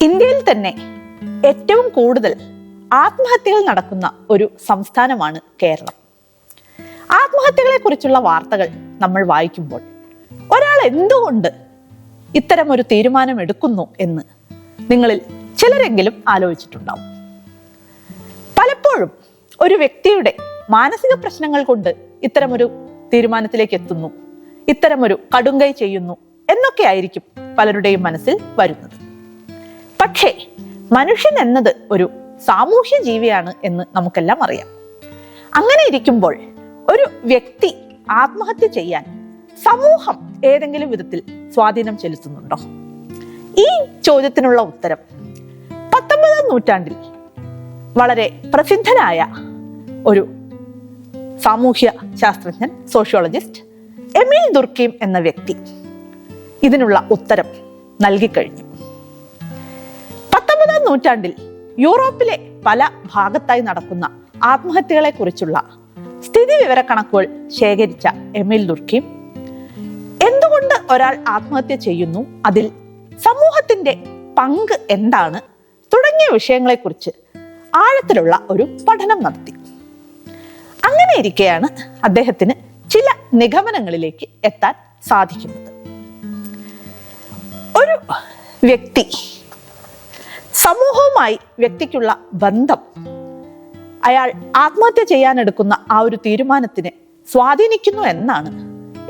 ഇന്ത്യയിൽ തന്നെ ഏറ്റവും കൂടുതൽ ആത്മഹത്യകൾ നടക്കുന്ന ഒരു സംസ്ഥാനമാണ് കേരളം. ആത്മഹത്യകളെ കുറിച്ചുള്ള വാർത്തകൾ നമ്മൾ വായിക്കുമ്പോൾ ഒരാൾ എന്തുകൊണ്ട് ഇത്തരമൊരു തീരുമാനം എടുക്കുന്നു എന്ന് നിങ്ങളിൽ ചിലരെങ്കിലും ആലോചിച്ചിട്ടുണ്ടാവും. പലപ്പോഴും ഒരു വ്യക്തിയുടെ മാനസിക പ്രശ്നങ്ങൾ കൊണ്ട് ഇത്തരമൊരു തീരുമാനത്തിലേക്ക് എത്തുന്നു, ഇത്തരമൊരു കടുങ്കൈ ചെയ്യുന്നു എന്നൊക്കെ ആയിരിക്കും പലരുടെയും മനസ്സിൽ വരുന്നത്. പക്ഷേ മനുഷ്യൻ എന്നത് ഒരു സാമൂഹ്യ ജീവിയാണ് എന്ന് നമുക്കെല്ലാം അറിയാം. അങ്ങനെ ഇരിക്കുമ്പോൾ ഒരു വ്യക്തി ആത്മഹത്യ ചെയ്യാൻ സമൂഹം ഏതെങ്കിലും വിധത്തിൽ സ്വാധീനം ചെലുത്തുന്നുണ്ടോ? ഈ ചോദ്യത്തിനുള്ള ഉത്തരം 19ാം നൂറ്റാണ്ടിൽ വളരെ പ്രസിദ്ധനായ ഒരു സാമൂഹ്യ ശാസ്ത്രജ്ഞൻ, സോഷ്യോളജിസ്റ്റ് എമിൽ ദുർക്കീം എന്ന വ്യക്തി ഇതിനുള്ള ഉത്തരം നൽകിക്കഴിഞ്ഞു. 19ാം നൂറ്റാണ്ടിൽ യൂറോപ്പിലെ പല ഭാഗത്തായി നടക്കുന്ന ആത്മഹത്യകളെ കുറിച്ചുള്ള സ്ഥിതി വിവരക്കണക്കുകൾ ശേഖരിച്ച എമിൽ ദുർക്കീം എന്തുകൊണ്ട് ഒരാൾ ആത്മഹത്യ ചെയ്യുന്നു, അതിൽ സമൂഹത്തിന്റെ പങ്ക് എന്താണ് തുടങ്ങിയ വിഷയങ്ങളെക്കുറിച്ച് ആഴത്തിലുള്ള ഒരു പഠനം നടത്തി. അങ്ങനെ ഇരിക്കെയാണ് അദ്ദേഹത്തിന് ചില നിഗമനങ്ങളിലേക്ക് എത്താൻ സാധിക്കുന്നത്. ഒരു വ്യക്തി സമൂഹവുമായി വ്യക്തിക്കുള്ള ബന്ധം അയാൾ ആത്മഹത്യ ചെയ്യാനെടുക്കുന്ന ആ ഒരു തീരുമാനത്തിനെ സ്വാധീനിക്കുന്നു എന്നാണ്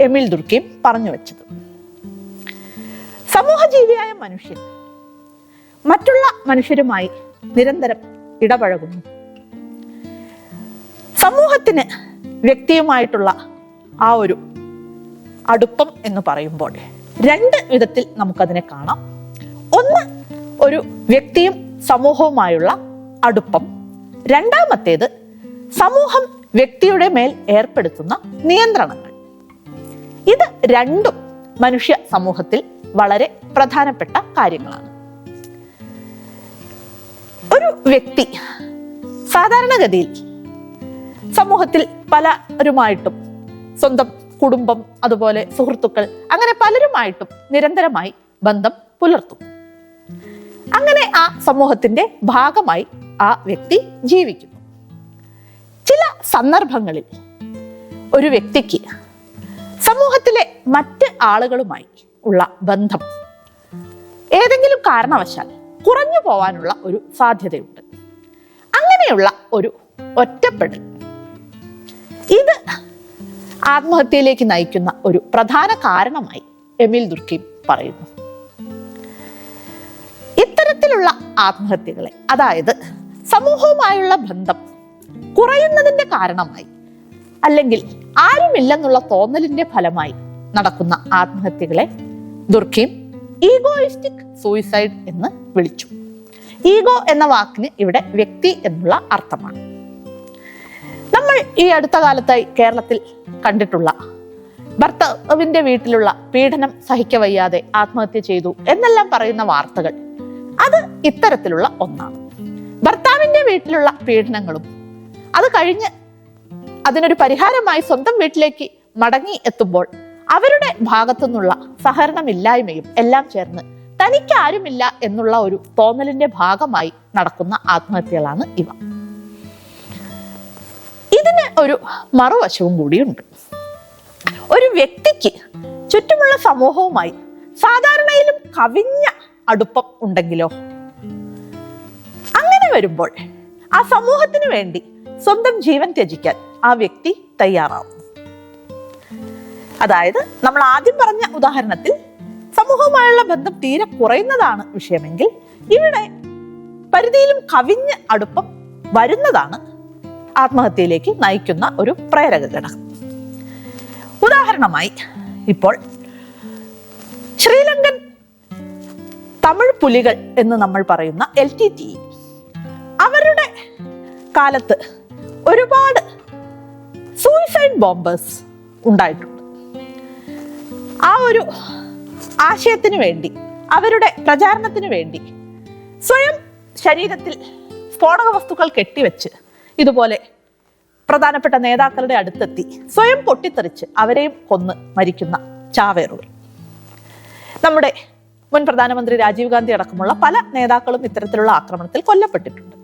എമിൽ ദുർക്കീം പറഞ്ഞു വെച്ചത്. സമൂഹജീവിയായ മനുഷ്യൻ മറ്റുള്ള മനുഷ്യരുമായി നിരന്തരം ഇടപഴകുന്നു. സമൂഹത്തിന് വ്യക്തിയുമായിട്ടുള്ള ആ ഒരു അടുപ്പം എന്ന് പറയുമ്പോൾ രണ്ട് വിധത്തിൽ നമുക്കതിനെ കാണാം. ഒന്ന്, ഒരു വ്യക്തിയും സമൂഹവുമായുള്ള അടുപ്പം. രണ്ടാമത്തേത്, സമൂഹം വ്യക്തിയുടെ മേൽ ഏർപ്പെടുത്തുന്ന നിയന്ത്രണങ്ങൾ. ഇത് രണ്ടും മനുഷ്യ സമൂഹത്തിൽ വളരെ പ്രധാനപ്പെട്ട കാര്യങ്ങളാണ്. ഒരു വ്യക്തി സാധാരണഗതിയിൽ സമൂഹത്തിൽ പലരുമായിട്ടും, സ്വന്തം കുടുംബം, അതുപോലെ സുഹൃത്തുക്കൾ, അങ്ങനെ പലരുമായിട്ടും നിരന്തരമായി ബന്ധം പുലർത്തും. അങ്ങനെ ആ സമൂഹത്തിന്റെ ഭാഗമായി ആ വ്യക്തി ജീവിക്കുന്നു. ചില സന്ദർഭങ്ങളിൽ ഒരു വ്യക്തിക്ക് സമൂഹത്തിലെ മറ്റ് ആളുകളുമായി ഉള്ള ബന്ധം ഏതെങ്കിലും കാരണവശാൽ കുറഞ്ഞു പോവാനുള്ള ഒരു സാധ്യതയുണ്ട്. അങ്ങനെയുള്ള ഒരു ഒറ്റപ്പെടൽ, ഇത് ആത്മഹത്യയിലേക്ക് നയിക്കുന്ന ഒരു പ്രധാന കാരണമായി എമിൽ ദുർക്കീം പറയുന്നു. ഇത്തരത്തിലുള്ള ആത്മഹത്യകളെ, അതായത് സമൂഹവുമായുള്ള ബന്ധം കുറയുന്നതിന്റെ കാരണമായി അല്ലെങ്കിൽ ആരുമില്ലെന്നുള്ള തോന്നലിന്റെ ഫലമായി നടക്കുന്ന ആത്മഹത്യകളെ ദുർക്കീം ഈഗോയിസ്റ്റിക് സൂയിസൈഡ് എന്ന് വിളിച്ചു. ഈഗോ എന്ന വാക്കിന് ഇവിടെ വ്യക്തി എന്നുള്ള അർത്ഥമാണ്. നമ്മൾ ഈ അടുത്ത കാലത്തായി കേരളത്തിൽ കണ്ടിട്ടുള്ള ഭർത്താവിന്റെ വീട്ടിലുള്ള പീഡനം സഹിക്കവയ്യാതെ ആത്മഹത്യ ചെയ്തു എന്നെല്ലാം പറയുന്ന വാർത്തകൾ, അത് ഇത്തരത്തിലുള്ള ഒന്നാണ്. ഭർത്താവിന്റെ വീട്ടിലുള്ള പീഡനങ്ങളും അത് കഴിഞ്ഞ് അതിനൊരു പരിഹാരമായി സ്വന്തം വീട്ടിലേക്ക് മടങ്ങി എത്തുമ്പോൾ അവരുടെ ഭാഗത്തു നിന്നുള്ള സഹകരണമില്ലായ്മയും എല്ലാം ചേർന്ന് തനിക്ക് ആരുമില്ല എന്നുള്ള ഒരു തോന്നലിന്റെ ഭാഗമായി നടക്കുന്ന ആത്മഹത്യകളാണ് ഇവ. ഇതിന് ഒരു മറുവശവും കൂടിയുണ്ട്. ഒരു വ്യക്തിക്ക് ചുറ്റുമുള്ള സമൂഹവുമായി സാധാരണയിലും കവിഞ്ഞ അടുപ്പം ഉണ്ടെങ്കിലോ, അങ്ങനെ വരുമ്പോൾ ആ സമൂഹത്തിന് വേണ്ടി സ്വന്തം ജീവൻ ത്യജിക്കാൻ ആ വ്യക്തി തയ്യാറാവും. അതായത് നമ്മൾ ആദ്യം പറഞ്ഞ ഉദാഹരണത്തിൽ സമൂഹവുമായുള്ള ബന്ധം തീരെ കുറയുന്നതാണ് വിഷയമെങ്കിൽ, ഇവിടെ പരിധിയിലും കവിഞ്ഞ അടുപ്പം വരുന്നതാണ് ആത്മഹത്യയിലേക്ക് നയിക്കുന്ന ഒരു പ്രേരക ഘടകം. ഉദാഹരണമായി, ഇപ്പോൾ ശ്രീലങ്കൻ തമിഴ് പുലികൾ എന്ന് നമ്മൾ പറയുന്ന LTTE, അവരുടെ കാലത്ത് ഒരുപാട് സൂയിസൈഡ് ബോംബേഴ്സ് ഉണ്ടായിട്ടുണ്ട്. ആ ഒരു ആശയത്തിന് വേണ്ടി, അവരുടെ പ്രചാരണത്തിന് വേണ്ടി സ്വയം ശരീരത്തിൽ സ്ഫോടക വസ്തുക്കൾ കെട്ടിവെച്ച് ഇതുപോലെ പ്രധാനപ്പെട്ട നേതാക്കളുടെ അടുത്തെത്തി സ്വയം പൊട്ടിത്തെറിച്ച് അവരെയും കൊന്ന് മരിക്കുന്ന ചാവേറുകൾ നമ്മുടെ മുൻ പ്രധാനമന്ത്രി രാജീവ് ഗാന്ധി അടക്കമുള്ള പല നേതാക്കളും ഇത്തരത്തിലുള്ള ആക്രമണത്തിൽ കൊല്ലപ്പെട്ടിട്ടുണ്ട്.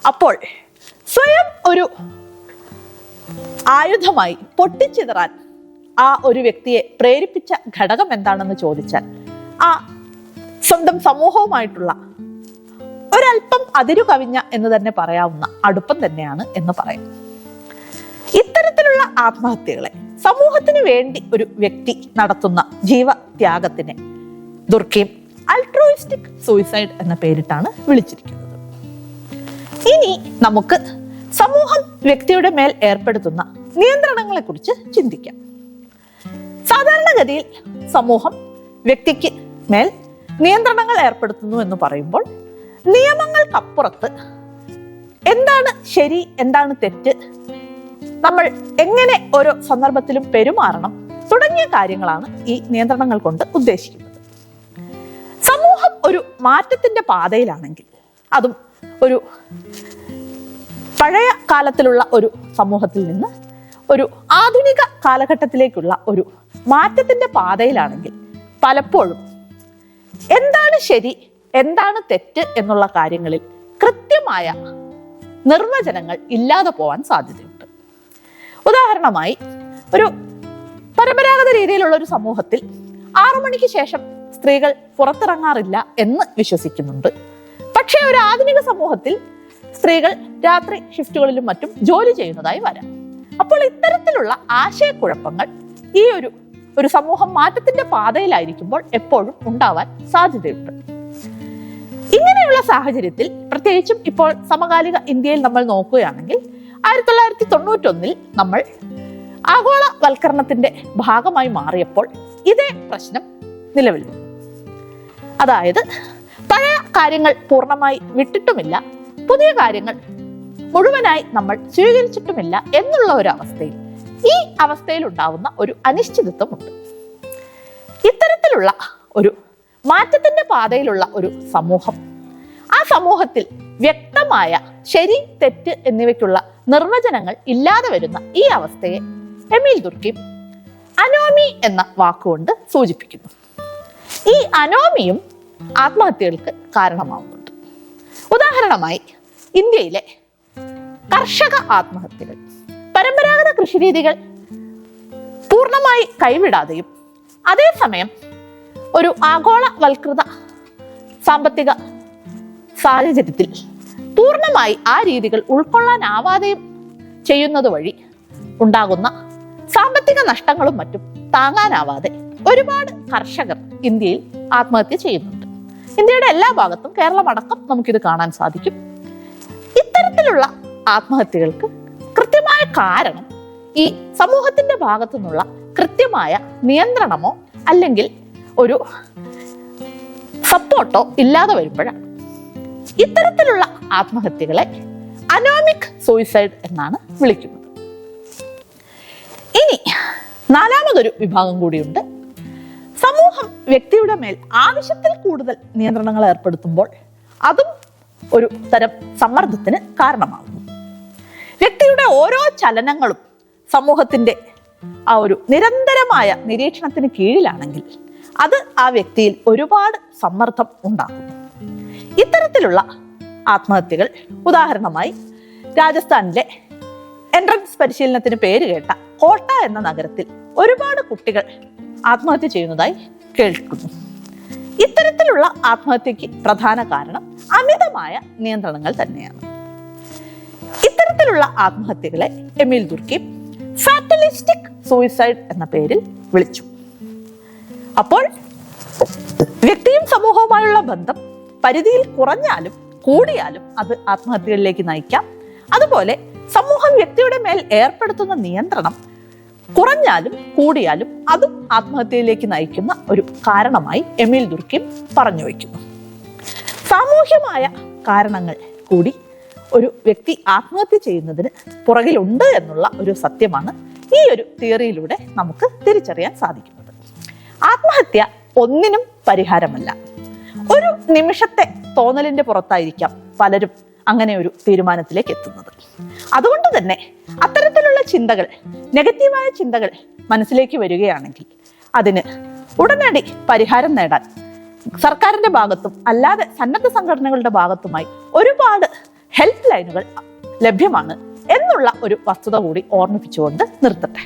അപ്പോൾ സ്വയം ഒരു ആയുധമായി പൊട്ടിച്ചിതറാൻ ആ ഒരു വ്യക്തിയെ പ്രേരിപ്പിച്ച ഘടകം എന്താണെന്ന് ചോദിച്ചാൽ ആ സ്വന്തം സമൂഹവുമായിട്ടുള്ള ഒരല്പം അതിരു കവിഞ്ഞ എന്ന് തന്നെ പറയാവുന്ന അടുപ്പം തന്നെയാണ് എന്ന് പറയും. ഇത്തരത്തിലുള്ള ആത്മഹത്യകളെ സമൂഹത്തിന് വേണ്ടി ഒരു വ്യക്തി നടത്തുന്ന ജീവത്യാഗത്തിനെ ദുർക്കീം അൾട്രോയിസ്റ്റിക് സൂയിസൈഡ് എന്ന പേരിട്ടാണ് വിളിച്ചിരിക്കുന്നത്. ഇനി നമുക്ക് സമൂഹം വ്യക്തിയുടെ മേൽ ഏർപ്പെടുത്തുന്ന നിയന്ത്രണങ്ങളെ കുറിച്ച് ചിന്തിക്കാം. സാധാരണഗതിയിൽ സമൂഹം വ്യക്തിക്ക് മേൽ നിയന്ത്രണങ്ങൾ ഏർപ്പെടുത്തുന്നു എന്ന് പറയുമ്പോൾ നിയമങ്ങൾക്കപ്പുറത്ത് എന്താണ് ശരി, എന്താണ് തെറ്റ്, നമ്മൾ എങ്ങനെ ഓരോ സന്ദർഭത്തിലും പെരുമാറണം തുടങ്ങിയ കാര്യങ്ങളാണ് ഈ നിയന്ത്രണങ്ങൾ കൊണ്ട് ഉദ്ദേശിക്കുന്നത്. സമൂഹം ഒരു മാറ്റത്തിന്റെ പാതയിലാണെങ്കിൽ, അതും ഒരു പഴയ കാലത്തിലുള്ള ഒരു സമൂഹത്തിൽ നിന്ന് ഒരു ആധുനിക കാലഘട്ടത്തിലേക്കുള്ള ഒരു മാറ്റത്തിന്റെ പാതയിലാണെങ്കിൽ പലപ്പോഴും എന്താണ് ശരി, എന്താണ് തെറ്റ് എന്നുള്ള കാര്യങ്ങളിൽ കൃത്യമായ നിർവചനങ്ങൾ ഇല്ലാതെ പോവാൻ സാധ്യതയുണ്ട്. ഉദാഹരണമായി, ഒരു പരമ്പരാഗത രീതിയിലുള്ള ഒരു സമൂഹത്തിൽ 6 മണിക്ക് ശേഷം സ്ത്രീകൾ പുറത്തിറങ്ങാറില്ല എന്ന് വിശ്വസിക്കുന്നുണ്ട്. പക്ഷേ ഒരു ആധുനിക സമൂഹത്തിൽ സ്ത്രീകൾ രാത്രി ഷിഫ്റ്റുകളിലും മറ്റും ജോലി ചെയ്യുന്നതായി വരാം. അപ്പോൾ ഇത്തരത്തിലുള്ള ആശയക്കുഴപ്പങ്ങൾ ഈ ഒരു സമൂഹം മാറ്റത്തിന്റെ പാതയിലായിരിക്കുമ്പോൾ എപ്പോഴും ഉണ്ടാവാൻ സാധ്യതയുണ്ട്. ഇങ്ങനെയുള്ള സാഹചര്യത്തിൽ, പ്രത്യേകിച്ചും ഇപ്പോൾ സമകാലിക ഇന്ത്യയിൽ നമ്മൾ നോക്കുകയാണെങ്കിൽ 1991 നമ്മൾ ആഗോളവൽക്കരണത്തിന്റെ ഭാഗമായി മാറിയപ്പോൾ ഇതേ പ്രശ്നം നിലവിൽ വന്നു. അതായത് പഴയ കാര്യങ്ങൾ പൂർണ്ണമായി വിട്ടിട്ടുമില്ല, പുതിയ കാര്യങ്ങൾ മുഴുവനായി നമ്മൾ സ്വീകരിച്ചിട്ടുമില്ല എന്നുള്ള ഒരു അവസ്ഥയിൽ, ഈ അവസ്ഥയിൽ ഉണ്ടാവുന്ന ഒരു അനിശ്ചിതത്വമുണ്ട്. ഇത്തരത്തിലുള്ള ഒരു മാറ്റത്തിന്റെ പാതയിലുള്ള ഒരു സമൂഹം, ആ സമൂഹത്തിൽ വ്യക്തമായ ശരി, തെറ്റ് എന്നിവയ്ക്കുള്ള നിർവചനങ്ങൾ ഇല്ലാതെ വരുന്ന ഈ അവസ്ഥയെ എമീൽ ദുർക്കീം അനോമി എന്ന വാക്കുകൊണ്ട് സൂചിപ്പിക്കുന്നു. ഈ അനോമിയും ആത്മഹത്യകൾക്ക് കാരണമാവുന്നുണ്ട്. ഉദാഹരണമായി, ഇന്ത്യയിലെ കർഷക ആത്മഹത്യകൾ പരമ്പരാഗത കൃഷിരീതികൾ പൂർണ്ണമായി കൈവിടാതെയും അതേസമയം ഒരു ആഗോളവൽകൃത സാമ്പത്തിക സാഹചര്യത്തിൽ പൂർണ്ണമായി ആ രീതികൾ ഉൾക്കൊള്ളാനാവാതെയും ചെയ്യുന്നത് വഴി ഉണ്ടാകുന്ന സാമ്പത്തിക നഷ്ടങ്ങളും മറ്റും താങ്ങാനാവാതെ ഒരുപാട് കർഷകർ ഇന്ത്യയിൽ ആത്മഹത്യ ചെയ്യുന്നുണ്ട്. ഇന്ത്യയുടെ എല്ലാ ഭാഗത്തും, കേരളം അടക്കം നമുക്കിത് കാണാൻ സാധിക്കും. ഇത്തരത്തിലുള്ള ആത്മഹത്യകൾക്ക് കൃത്യമായ കാരണം ഈ സമൂഹത്തിന്റെ ഭാഗത്തു നിന്നുള്ള കൃത്യമായ നിയന്ത്രണമോ അല്ലെങ്കിൽ ഒരു സപ്പോർട്ടോ ഇല്ലാതെ വരുമ്പോഴാണ്. ഇത്തരത്തിലുള്ള ആത്മഹത്യകളെ അനോമിക് സൂയിസൈഡ് എന്നാണ് വിളിക്കുന്നത്. ഇനി 4മതൊരു വിഭാഗം കൂടിയുണ്ട്. സമൂഹം വ്യക്തിയുടെ മേൽ ആവശ്യത്തിൽ കൂടുതൽ നിയന്ത്രണങ്ങൾ ഏർപ്പെടുത്തുമ്പോൾ അതും ഒരു തരം സമ്മർദ്ദത്തിന് കാരണമാകുന്നു. വ്യക്തിയുടെ ഓരോ ചലനങ്ങളും സമൂഹത്തിന്റെ ആ ഒരു നിരന്തരമായ നിരീക്ഷണത്തിന് കീഴിലാണെങ്കിൽ അത് ആ വ്യക്തിയിൽ ഒരുപാട് സമ്മർദ്ദം ഉണ്ടാകുന്നു. ഇത്തരത്തിലുള്ള ആത്മഹത്യകൾ, ഉദാഹരണമായി രാജസ്ഥാനിലെ എൻട്രൻസ് പരിശീലനത്തിന് പേര് കേട്ട കോട്ട എന്ന നഗരത്തിൽ ഒരുപാട് കുട്ടികൾ ആത്മഹത്യ ചെയ്യുന്നതായി കേൾക്കുന്നു. ഇത്തരത്തിലുള്ള ആത്മഹത്യക്ക് പ്രധാന കാരണം അമിതമായ നിയന്ത്രണങ്ങൾ തന്നെയാണ്. ഇത്തരത്തിലുള്ള ആത്മഹത്യകളെ എമീൽ ദുർക്കീം ഫാറ്റലിസ്റ്റിക് സൂയിസൈഡ് എന്ന പേരിൽ വിളിച്ചു. അപ്പോൾ വ്യക്തിയും സമൂഹവുമായുള്ള ബന്ധം പരിധിയിൽ കുറഞ്ഞാലും കൂടിയാലും അത് ആത്മഹത്യകളിലേക്ക് നയിക്കാം. അതുപോലെ സമൂഹം വ്യക്തിയുടെ മേൽ ഏർപ്പെടുത്തുന്ന നിയന്ത്രണം കുറഞ്ഞാലും കൂടിയാലും അതും ആത്മഹത്യയിലേക്ക് നയിക്കുന്ന ഒരു കാരണമായി എമീൽ ദുർക്കീം പറഞ്ഞു വയ്ക്കുന്നു. സാമൂഹ്യമായ കാരണങ്ങൾ കൂടി ഒരു വ്യക്തി ആത്മഹത്യ ചെയ്യുന്നതിന് പുറകിലുണ്ട് എന്നുള്ള ഒരു സത്യമാണ് ഈ ഒരു തിയറിയിലൂടെ നമുക്ക് തിരിച്ചറിയാൻ സാധിക്കുന്നത്. ആത്മഹത്യ ഒന്നിനും പരിഹാരമല്ല. ഒരു നിമിഷത്തെ തോന്നലിന്റെ പുറത്തായിരിക്കാം പലരും അങ്ങനെ ഒരു തീരുമാനത്തിലേക്ക് എത്തുന്നത്. അതുകൊണ്ട് തന്നെ അത്തരത്തിലുള്ള ചിന്തകൾ, നെഗറ്റീവായ ചിന്തകൾ മനസ്സിലേക്ക് വരികയാണെങ്കിൽ അതിന് ഉടനടി പരിഹാരം നേടാൻ സർക്കാരിന്റെ ഭാഗത്തും അല്ലാതെ സന്നദ്ധ സംഘടനകളുടെ ഭാഗത്തുമായി ഒരുപാട് ഹെൽപ്പ് ലൈനുകൾ ലഭ്യമാണ് എന്നുള്ള ഒരു വസ്തുത കൂടി ഓർമ്മിപ്പിച്ചുകൊണ്ട് നിർത്തട്ടെ.